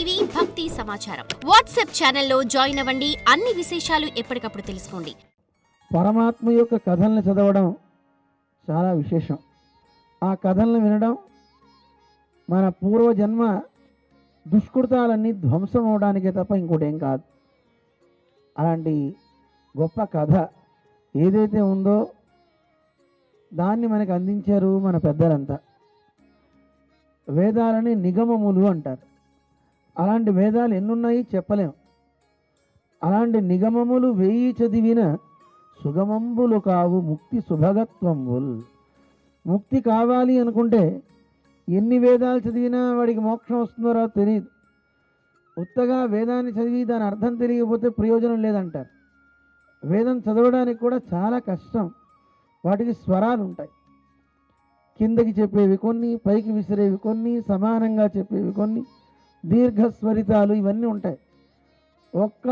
TV భక్తి సమాచారం WhatsApp ఛానల్లో జాయిన్ అవ్వండి. అన్ని విశేషాలు ఎప్పటికప్పుడు తెలుసుకోండి. పరమాత్మ యొక్క కథల్ని చదవడం చాలా విశేషం. ఆ కథల్ని వినడం మన పూర్వజన్మ దుష్కృతాలన్నీ ధ్వంసం అవడానికే తప్ప ఇంకోటేం కాదు. అలాంటి గొప్ప కథ ఏదైతే ఉందో దాన్ని మనకు అందించారు మన పెద్దలంతా. వేదాలని నిగమములు అంటారు. అలాంటి వేదాలు ఎన్నున్నాయి చెప్పలేం. అలాంటి నిగమములు 1000 చదివిన సుగమంబులు కావు ముక్తి సుభగత్వంబుల్. ముక్తి కావాలి అనుకుంటే ఎన్ని వేదాలు చదివినా వాడికి మోక్షం వస్తుందో రాదో తెలియదు. ఉత్తగా వేదాన్ని చదివి దాని అర్థం తెలియకపోతే ప్రయోజనం లేదంటారు. వేదం చదవడానికి కూడా చాలా కష్టం. వాటికి స్వరాలు ఉంటాయి. కిందకి చెప్పేవి కొన్ని, పైకి విసిరేవి కొన్ని, సమానంగా చెప్పేవి కొన్ని, దీర్ఘస్వరితాలు ఇవన్నీ ఉంటాయి. ఒక్క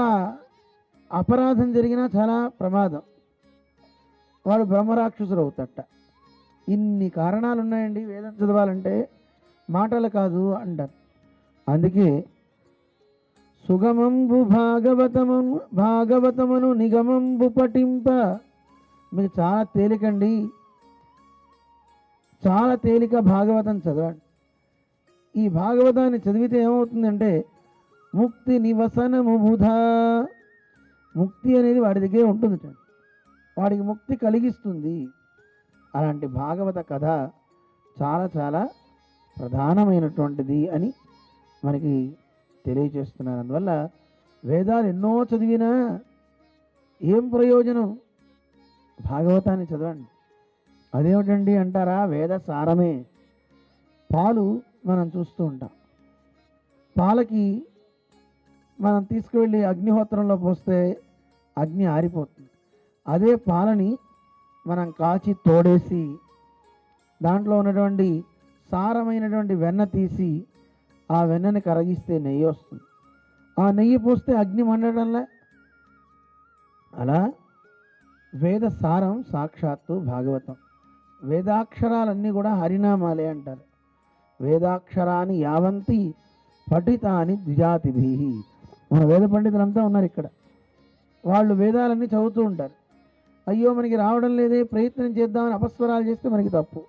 అపరాధం జరిగినా చాలా ప్రమాదం. వాడు బ్రహ్మరాక్షసుడు అవుతట. ఇన్ని కారణాలు ఉన్నాయండి వేదం చదవాలంటే, మాటలు కాదు అంటారు. అందుకే సుగమంబు భాగవతమును నిగమంబు పఠింప. మీకు చాలా తేలికండి, చాలా తేలిక భాగవతం చదవండి. ఈ భాగవతాన్ని చదివితే ఏమవుతుందంటే ముక్తి నివసనము బుధా. ముక్తి అనేది వాడి దగ్గరే ఉంటుంది, వాడికి ముక్తి కలిగిస్తుంది. అలాంటి భాగవత కథ చాలా చాలా ప్రధానమైనటువంటిది అని మనకి తెలియజేస్తున్నారు. అందువల్ల వేదాలు ఎన్నో చదివినా ఏం ప్రయోజనం? భాగవతాన్ని చదవండి. అదేమిటండి అంటారా? వేద సారమే. పాలు మనం చూస్తూ ఉంటాం. పాలకి మనం తీసుకువెళ్ళి అగ్నిహోత్రంలో పోస్తే అగ్ని ఆరిపోతుంది. అదే పాలని మనం కాచి తోడేసి దాంట్లో ఉన్నటువంటి సారమైనటువంటి వెన్న తీసి ఆ వెన్నని కరగిస్తే నెయ్యి వస్తుంది. ఆ నెయ్యి పోస్తే అగ్ని మండడంలా. అలా వేద సారం సాక్షాత్తు భాగవతం. వేదాక్షరాలన్నీ కూడా హరినామాలే అంటారు. వేదాక్షరాన్ని యావంతి పఠితాని ద్విజాతిభి. మన వేద పండితులంతా ఉన్నారు ఇక్కడ. వాళ్ళు వేదాలన్నీ చదువుతూ ఉంటారు. అయ్యో మనకి రావడం లేదే, ప్రయత్నం చేద్దామని అపస్వరాలు చేస్తే మనకి తప్పు.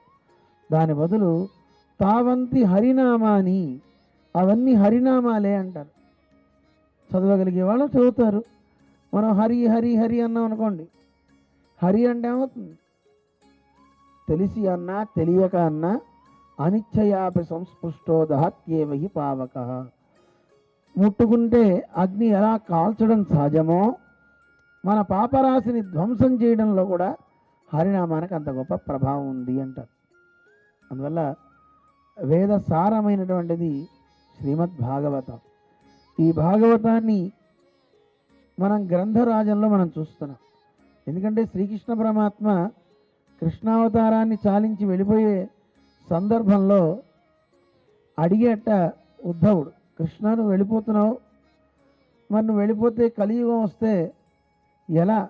దాని బదులు తావంతి హరినామాని, అవన్నీ హరినామాలే అంటారు. చదవగలిగే వాళ్ళు చదువుతారు. మనం హరి హరి హరి అన్నాం అనుకోండి, హరి అంటే ఏమవుతుంది? తెలిసి అన్నా తెలియక అన్నా అనిచ్చయాపి సంస్పృష్టో దహత్యేవహి పావక. ముట్టుకుంటే అగ్ని ఎలా కాల్చడం సహజమో మన పాపరాశిని ధ్వంసం చేయడంలో కూడా హరినామానికి అంత గొప్ప ప్రభావం ఉంది అంటారు. అందువల్ల వేద సారమైనటువంటిది శ్రీమద్ భాగవతం. ఈ భాగవతాన్ని మనం గ్రంథరాజంలో మనం చూస్తున్నాం. ఎందుకంటే శ్రీకృష్ణ పరమాత్మ కృష్ణావతారాన్ని చాలించి వెళ్ళిపోయే సందర్భంలో అడిగేట ఉద్ధవుడు, కృష్ణ నువ్వు వెళ్ళిపోతున్నావు, మరి నువ్వు వెళ్ళిపోతే కలియుగం వస్తే ఎలా?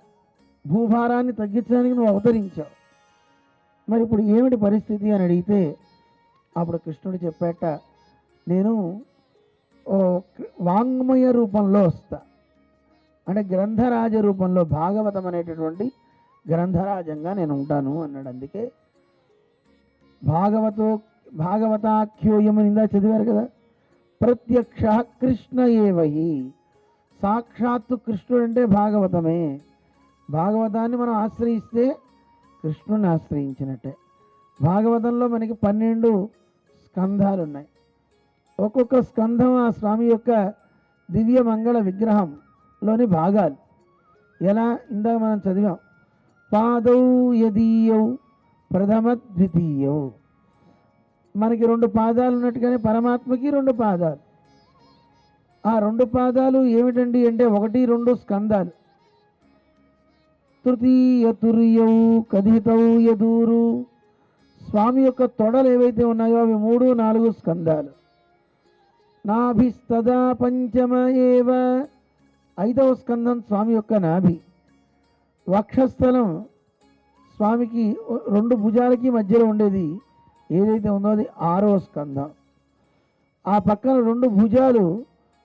భూభారాన్ని తగ్గించడానికి నువ్వు అవతరించావు, మరి ఇప్పుడు ఏమిటి పరిస్థితి అని అడిగితే అప్పుడు కృష్ణుడు చెప్పేట, నేను వాంగ్మయ రూపంలో వస్తా, అంటే గ్రంథరాజ రూపంలో భాగవతం అనేటటువంటి గ్రంథరాజంగా నేను ఉంటాను అన్నాడు. అందుకే భాగవతాఖ్యోయం ఇందా చదివారు కదా, ప్రత్యక్ష కృష్ణ ఏవహి. సాక్షాత్తు కృష్ణుడు అంటే భాగవతమే. భాగవతాన్ని మనం ఆశ్రయిస్తే కృష్ణుని ఆశ్రయించినట్టే. భాగవతంలో మనకి 12 స్కంధాలు ఉన్నాయి. ఒక్కొక్క స్కంధం ఆ స్వామి యొక్క దివ్య మంగళ విగ్రహంలోని భాగాలు. ఎలా ఇందాక మనం చదివాం, పాదౌ యదీయౌ ప్రథమ ద్వితీయౌ. మనకి 2 పాదాలు ఉన్నట్టుగానే పరమాత్మకి 2 పాదాలు. ఆ 2 పాదాలు ఏమిటండి అంటే 1, 2 స్కందాలు. తృతీయ తుర్యౌ కథితౌ యదూరు. స్వామి యొక్క తొడలు ఏవైతే ఉన్నాయో అవి 3, 4 స్కందాలు. నాభిస్తదా పంచమ ఏవ. 5వ స్కందం స్వామి యొక్క నాభి. వక్షస్థలం స్వామికి 2 భుజాలకి మధ్యలో ఉండేది ఏదైతే ఉందో అది 6వ స్కందం. ఆ పక్కన 2 భుజాలు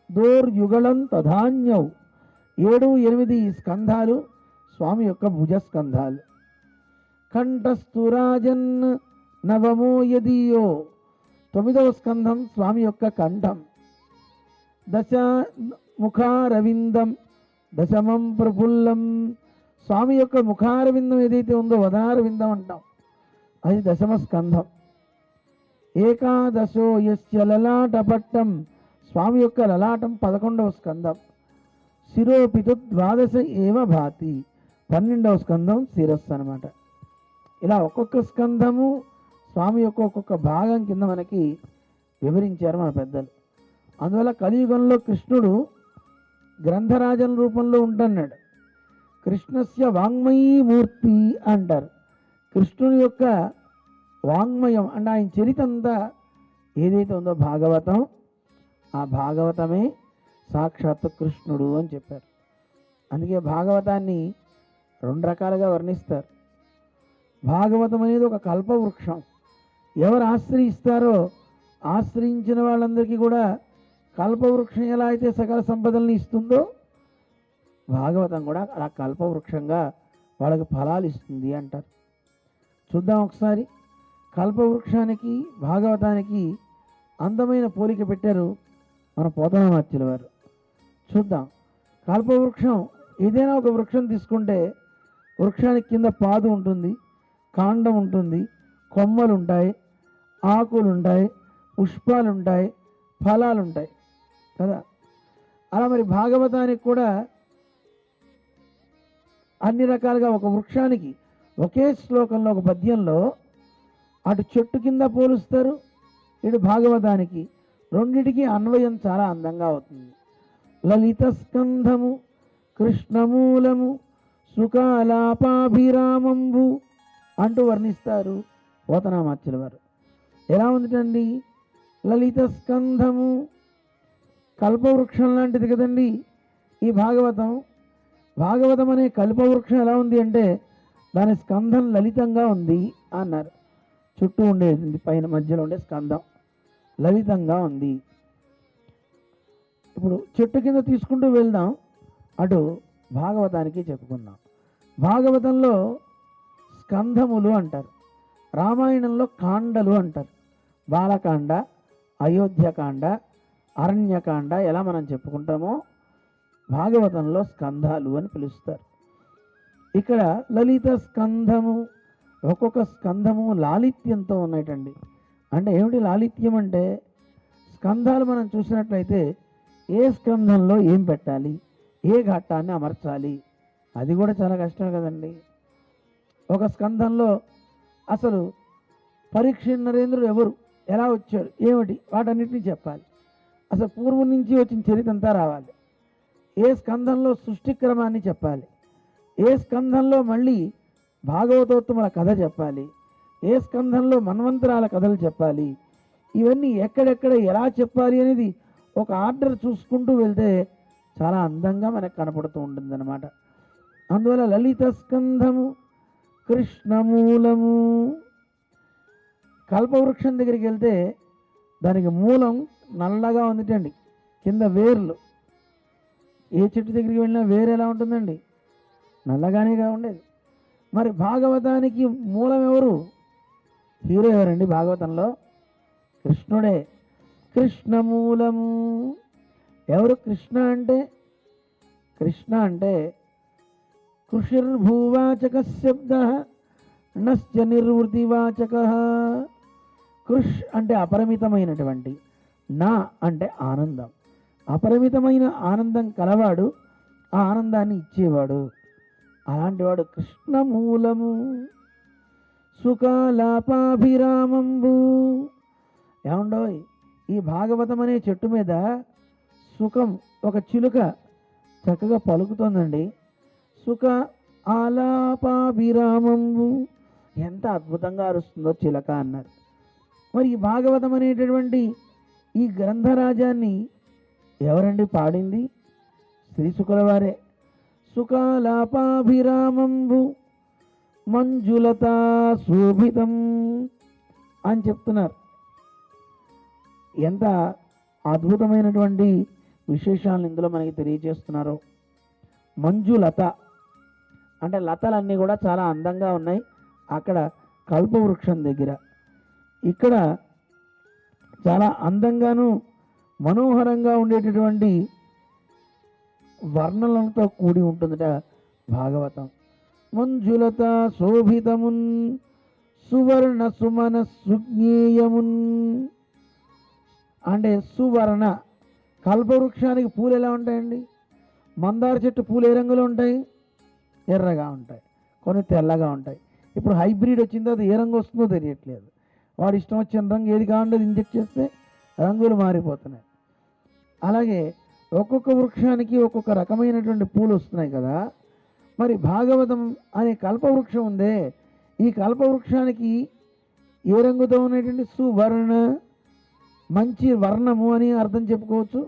దోర్యుగళం తధాన్యౌ 7-8 స్కంధాలు స్వామి యొక్క భుజస్కంధాలు. కంఠస్థురాజన్ నవమో యదీయో 9వ స్కంధం స్వామి యొక్క కంఠం. దశ ముఖారవిందం దశమం ప్రఫుల్లం స్వామి యొక్క ముఖారవిందం ఏదైతే ఉందో వదనారవిందం అంటాం, అది దశమ స్కంధం. ఏకాదశో యస్య లలాటపట్టం స్వామి యొక్క లలాటం 11వ స్కంధం. శిరోపితు 12 ఏవ భాతి 12వ స్కంధం శిరస్సు అనమాట. ఇలా ఒక్కొక్క స్కంధము స్వామి యొక్క ఒక్కొక్క భాగం కింద మనకి వివరించారు మన పెద్దలు. అందువల్ల కలియుగంలో కృష్ణుడు గ్రంథరాజన్ రూపంలో ఉంటున్నాడు. కృష్ణస్య వాంగ్మయీ మూర్తి అంటారు. కృష్ణుని యొక్క వాంగ్మయం అంటే ఆయన చరితంతా ఏదైతే ఉందో భాగవతం, ఆ భాగవతమే సాక్షాత్ కృష్ణుడు అని చెప్పారు. అందుకే భాగవతాన్ని 2 రకాలుగా వర్ణిస్తారు. భాగవతం అనేది ఒక కల్పవృక్షం. ఎవరు ఆశ్రయిస్తారో ఆశ్రయించిన వాళ్ళందరికీ కూడా కల్పవృక్షం ఎలా అయితే సకల సంపదల్ని ఇస్తుందో భాగవతం కూడా అలా కల్పవృక్షంగా వాళ్ళకి ఫలాలు ఇస్తుంది అంటారు. చూద్దాం ఒకసారి. కల్పవృక్షానికి భాగవతానికి అందమైన పోలిక పెట్టారు మన పోతనామాత్యుల వారు. చూద్దాం. కల్పవృక్షం ఏదైనా ఒక వృక్షం తీసుకుంటే వృక్షానికి కింద పాదు ఉంటుంది, కాండం ఉంటుంది, కొమ్మలు ఉంటాయి, ఆకులు ఉంటాయి, పుష్పాలు ఉంటాయి, ఫలాలు ఉంటాయి కదా. అలా మరి భాగవతానికి కూడా అన్ని రకాలుగా ఒక వృక్షానికి ఒకే శ్లోకంలో ఒక పద్యంలో అటు చెట్టు కింద పోలుస్తారు, ఇటు భాగవతానికి. రెండిటికి అన్వయం చాలా అందంగా అవుతుంది. లలిత స్కంధము కృష్ణమూలము సుఖాలాపాభిరామంబు అంటూ వర్ణిస్తారు పోతనామాత్యుల వారు. ఎలా ఉందిటండి? లలిత స్కంధము కల్పవృక్షం లాంటిది కదండి ఈ భాగవతం. భాగవతం అనే కల్పవృక్షం ఎలా ఉంది అంటే దాని స్కంధం లలితంగా ఉంది అన్నారు. చుట్టూ ఉండేది పైన మధ్యలో ఉండే స్కంధం లలితంగా ఉంది. ఇప్పుడు చెట్టు కింద తీసుకుంటూ వెళ్దాం, అటు భాగవతానికి చెప్పుకుందాం. భాగవతంలో స్కంధములు అంటారు, రామాయణంలో కాండలు అంటారు. బాలకాండ, అయోధ్యకాండ, అరణ్యకాండ ఎలా మనం చెప్పుకుంటామో భాగవతంలో స్కంధాలు అని పిలుస్తారు. ఇక్కడ లలిత స్కంధము, ఒక్కొక్క స్కంధము లాలిత్యంతో ఉన్నాయటండి. అంటే ఏమిటి లాలిత్యం అంటే, స్కంధాలు మనం చూసినట్లయితే ఏ స్కంధంలో ఏం పెట్టాలి, ఏ ఘట్టాన్ని అమర్చాలి, అది కూడా చాలా కష్టం కదండి. ఒక స్కంధంలో అసలు పరీక్ష నరేంద్రుడు ఎవరు, ఎలా వచ్చాడు, ఏమిటి, వాటన్నిటిని చెప్పాలి. అసలు పూర్వం నుంచి వచ్చిన చరిత్ర అంతా రావాలి. ఏ స్కంధంలో సృష్టి క్రమాన్ని చెప్పాలి, ఏ స్కంధంలో మళ్ళీ భాగవతోత్తముల కథ చెప్పాలి, ఏ స్కంధంలో మన్వంతరాల కథలు చెప్పాలి, ఇవన్నీ ఎక్కడెక్కడ ఎలా చెప్పాలి అనేది ఒక ఆర్డర్ చూసుకుంటూ వెళ్తే చాలా అందంగా మనకు కనపడుతూ ఉంటుందన్నమాట. అందువల్ల లలిత స్కంధము కృష్ణమూలము. కల్పవృక్షం దగ్గరికి వెళ్తే దానికి మూలం నల్లగా ఉందిటండి, కింద వేర్లు. ఏ చెట్టు దగ్గరికి వెళ్ళినా వేరు ఎలా ఉంటుందండి? నల్లగానేగా ఉండేది. మరి భాగవతానికి మూలం ఎవరు? హీరో ఎవరండి భాగవతంలో? కృష్ణుడే. కృష్ణమూలము. ఎవరు కృష్ణ అంటే? కృష్ణ అంటే కృషిర్భూవాచక శబ్ద నశ్చ నిర్వృతివాచక. కృష్ అంటే అపరిమితమైనటువంటి, నా అంటే ఆనందం. అపరిమితమైన ఆనందం కలవాడు, ఆ ఆనందాన్ని ఇచ్చేవాడు. అలాంటి వాడు కృష్ణమూలము. సుఖాలాపాభిరామంబు. ఏమండోయ్, ఈ భాగవతం అనే చెట్టు మీద సుఖం, ఒక చిలుక చక్కగా పలుకుతోందండి. సుఖ ఆలాపాభిరామంబు. ఎంత అద్భుతంగా అరుస్తుందో చిలక అన్నారు. మరి ఈ భాగవతం అనేటటువంటి ఈ గ్రంథరాజాన్ని ఎవరండి పాడింది? శ్రీశుకుల వారే. సుఖాలాపాభిరామంబు మంజులతా శోభితం అని చెప్తున్నారు. ఎంత అద్భుతమైనటువంటి విశేషాలను ఇందులో మనకి తెలియజేస్తున్నారు. మంజులత అంటే లతలన్నీ కూడా చాలా అందంగా ఉన్నాయి అక్కడ కల్పవృక్షం దగ్గర. ఇక్కడ చాలా అందంగాను మనోహరంగా ఉండేటటువంటి వర్ణనలతో కూడి ఉంటుందట భాగవతం. మంజులత శోభితమున్ సువర్ణ సుమన సుజ్ఞేయమున్ అంటే సువర్ణ. కల్పవృక్షానికి పూలు ఎలా ఉంటాయండి? మందార చెట్టు పూలు ఏ రంగులో ఉంటాయి? ఎర్రగా ఉంటాయి, కొన్ని తెల్లగా ఉంటాయి. ఇప్పుడు హైబ్రిడ్ వచ్చిందో అది ఏ రంగు వస్తుందో తెలియట్లేదు. వాడు ఇష్టం వచ్చిన రంగు ఏది కావాలంటే ఇంజెక్ట్ చేస్తే రంగులు మారిపోతున్నాయి. అలాగే ఒక్కొక్క వృక్షానికి ఒక్కొక్క రకమైనటువంటి పూలు వస్తున్నాయి కదా. మరి భాగవతం అనే కల్పవృక్షం ఉందే, ఈ కల్పవృక్షానికి ఏ రంగుతో ఉన్నటువంటి సువర్ణ, మంచి వర్ణము అని అర్థం చెప్పుకోవచ్చు.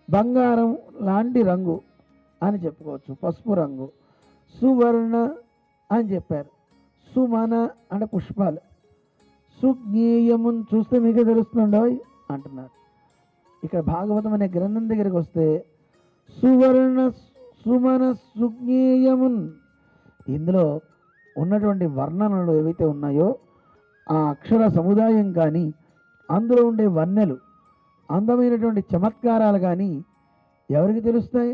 బంగారం లాంటి రంగు అని చెప్పుకోవచ్చు, పసుపు రంగు. సువర్ణ అని చెప్పారు. సుమన అంటే పుష్పాలు. సుజ్ఞేయమును చూస్తే మీకు తెలుస్తుండో అంటున్నారు. ఇక్కడ భాగవతం అనే గ్రంథం దగ్గరికి వస్తే సువర్ణ సుమన సుజ్ఞేయమున్, ఇందులో ఉన్నటువంటి వర్ణనలు ఏవైతే ఉన్నాయో ఆ అక్షర సముదాయం కానీ, అందులో ఉండే వన్నెలు, అందమైనటువంటి చమత్కారాలు కానీ ఎవరికి తెలుస్తాయి?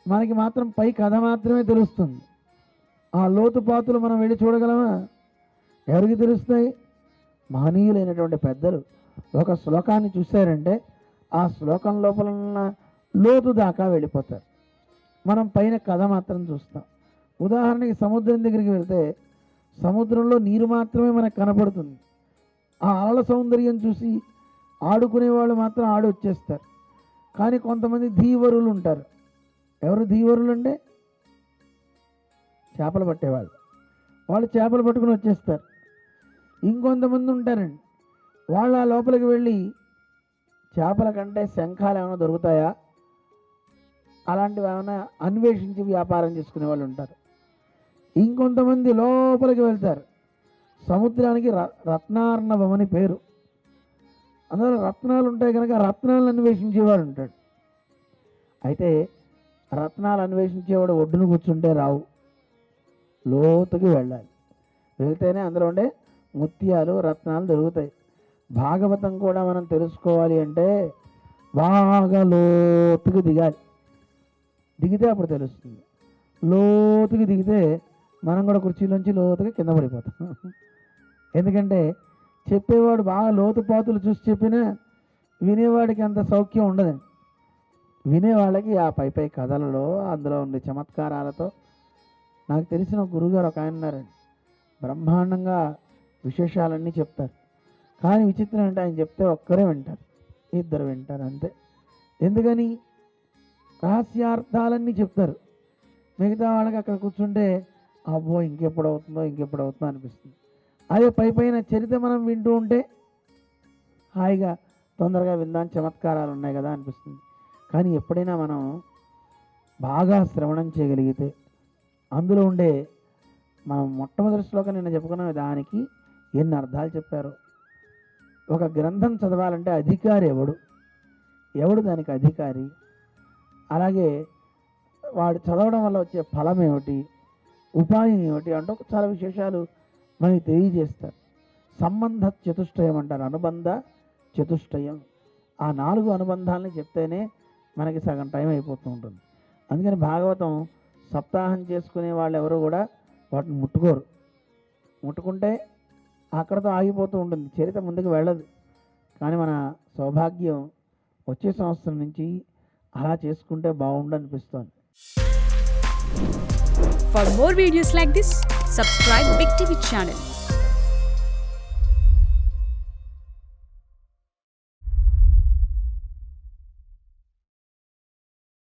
మనకి మాత్రం పై కథ మాత్రమే తెలుస్తుంది. ఆ లోతుపాతులు మనం వెళ్ళి చూడగలమా? ఎవరికి తెలుస్తాయి? మహనీయులైనటువంటి పెద్దలు ఒక శ్లోకాన్ని చూశారంటే ఆ శ్లోకం లోపల ఉన్న లోతు దాకా వెళ్ళిపోతారు. మనం పైన కథ మాత్రం చూస్తాం. ఉదాహరణకి సముద్రం దగ్గరికి వెళ్తే సముద్రంలో నీరు మాత్రమే మనకు కనపడుతుంది. ఆ అలల సౌందర్యం చూసి ఆడుకునే వాళ్ళు మాత్రం ఆడి వచ్చేస్తారు. కానీ కొంతమంది ధీవరులు ఉంటారు. ఎవరు ధీవరులు అంటే? చేపలు పట్టేవాళ్ళు. వాళ్ళు చేపలు పట్టుకుని వచ్చేస్తారు. ఇంకొంతమంది ఉంటారండి, వాళ్ళు ఆ లోపలికి వెళ్ళి చేపల కంటే శంఖాలు ఏమైనా దొరుకుతాయా అలాంటివి ఏమైనా అన్వేషించి వ్యాపారం చేసుకునే వాళ్ళు ఉంటారు. ఇంకొంతమంది లోపలికి వెళ్తారు. సముద్రానికి రత్నార్ణవం అని పేరు. అందులో రత్నాలు ఉంటాయి కనుక రత్నాలను అన్వేషించేవాడు ఉంటాడు. అయితే రత్నాలు అన్వేషించేవాడు ఒడ్డును కూర్చుంటే రావు, లోతుకి వెళ్ళాలి. వెళ్తేనే అందులో ఉండే ముత్యాలు రత్నాలు దొరుకుతాయి. భాగవతం కూడా మనం తెలుసుకోవాలి అంటే బాగా లోతుకి దిగాలి. దిగితే అప్పుడు తెలుస్తుంది. లోతుకి దిగితే మనం కూడా కుర్చీలోంచి లోతుగా కింద పడిపోతాం. ఎందుకంటే చెప్పేవాడు బాగా లోతుపాతులు చూసి చెప్పినా వినేవాడికి అంత సౌఖ్యం ఉండదండి. వినేవాళ్ళకి ఆ పై పై కథలలో అందులో ఉండే చమత్కారాలతో. నాకు తెలిసిన గురుగారు ఒక ఆయన ఉన్నారండి, బ్రహ్మాండంగా విశేషాలన్నీ చెప్తారు. కానీ విచిత్రం అంటే ఆయన చెప్తే ఒక్కరే వింటారు, ఇద్దరు వింటారు అంతే. ఎందుకని? రహస్యార్థాలన్నీ చెప్తారు. మిగతా వాళ్ళకి అక్కడ కూర్చుంటే అబ్బో ఇంకెప్పుడు అవుతుందో అనిపిస్తుంది. అదే పై పైన చరిత్ర మనం వింటూ ఉంటే హాయిగా తొందరగా విందాం, చమత్కారాలు ఉన్నాయి కదా అనిపిస్తుంది. కానీ ఎప్పుడైనా మనం బాగా శ్రవణం చేయగలిగితే అందులో ఉండే మనం మొట్టమొదటి శ్లోకం నిన్న చెప్పుకున్నాం, దానికి ఎన్ని అర్థాలు చెప్పారో. ఒక గ్రంథం చదవాలంటే అధికారి ఎవడు దానికి అధికారి? అలాగే వాడు చదవడం వల్ల వచ్చే ఫలం ఏమిటి, ఉపాయం ఏమిటి అంటూ చాలా విశేషాలు మనకి తెలియజేస్తారు. సంబంధ చతుష్టయం అంటారు, అనుబంధ చతుష్టయం. ఆ 4 అనుబంధాలని చెప్తేనే మనకి సగం టైం అయిపోతూ ఉంటుంది. అందుకని భాగవతం సప్తాహం చేసుకునే వాళ్ళు ఎవరు కూడా వాటిని ముట్టుకోరు. ముట్టుకుంటే అక్కడతో ఆగిపోతూ ఉంటుంది, చరిత్ర ముందుకు వెళ్ళదు. కానీ మన సౌభాగ్యం వచ్చే సంవత్సరం నుంచి అలా చేసుకుంటే బాగుండనిపిస్తుంది. For more videos like this, subscribe Big TV channel.